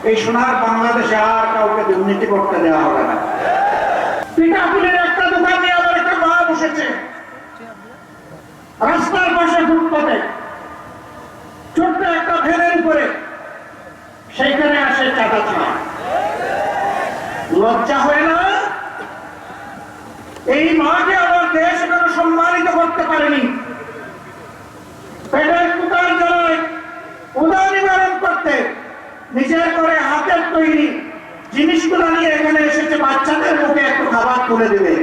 এই সোনার বাংলাদেশে আর কাউকে দুর্নীতি করতে দেওয়া হবে না। পিঠাপুলির একটা দোকান নিয়ে আবার একটা মা বসেছে রাস্তার পাশে ফুটপাতে, ছোট্ট একটা ভ্যানের উপরে, সেইখানে আসে চাঁদা চায়। লজ্জা হয় না? এই মাকে আমার দেশ এখনো সম্মানিত করতে পারেনি। পেটের কুতার জ্বালায় উদা নিবারণ করতে নিজের করে হাতের তৈরি জিনিসগুলো নিয়ে এখানে এসেছে বাচ্চাদের মুখে একটু খাবার তুলে দেবে,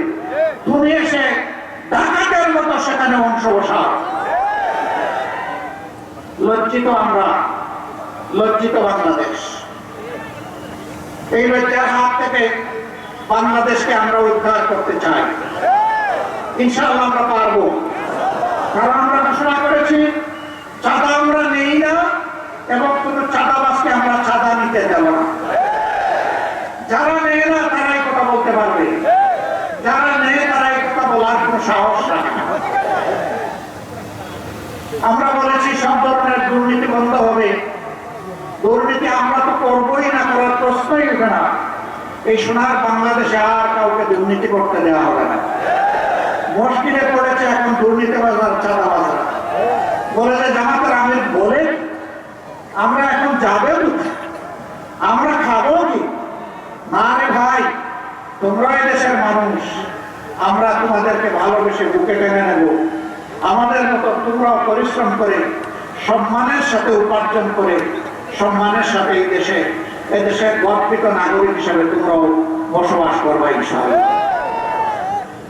তুমি এসে ডাকাতের মতো সেখানে অংশ বসা। লজ্জিত আমরা, লজ্জিত বাংলাদেশ। এই লজ্জার হাত থেকে বাংলাদেশকে আমরা উদ্ধার করতে চাই। ইনশাআল্লাহ আমরা পারবো, কারণ আমরা ঘোষণা করেছি চাঁদা আমরা নেই না এবং কোনো চাঁদাবাজকে আমরা চাঁদা নিতে দেব না। যারা নেয় না তারাই কথা বলতে পারবে, যারা নেয় তারাই কথা বলার কোনো সাহস রাখে না। আমরা বলেছি সব ধরনের দুর্নীতি বন্ধ হবে। দুর্নীতি আমরা তো করবোই না, করার প্রশ্নই উঠে না। এই সোনার বাংলাদেশে আর কাউকে দুর্নীতি করতে দেওয়া হবে না। মুশকিলে পড়েছে এখন দুর্নীতিবাজার চাঁদাবাজার। বলে যে জামাতের আমির বলে আমরা এখন যাবে আমরা খাবো কি? না রে ভাই, তোমরা এই দেশের মানুষ, আমরা তোমাদেরকে ভালোবেসে বুকে টেনে নেব। আমাদের মতো তোমরাও পরিশ্রম করে সম্মানের সাথে উপার্জন করে সম্মানের সাথে এই দেশের গর্বিত নাগরিক হিসাবে তোমরাও বসবাস করবা ইনশাআল্লাহ।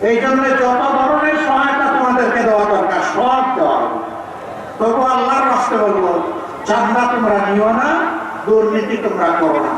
এই জন্য যত ধরনের সহায়তা তোমাদেরকে দেওয়া দরকার সব দেওয়া হবে। তবু আল্লাহর রাস্তায় বলবো, চাঁদা তোমরা নিও না, দুর্নীতি তোমরা করো না।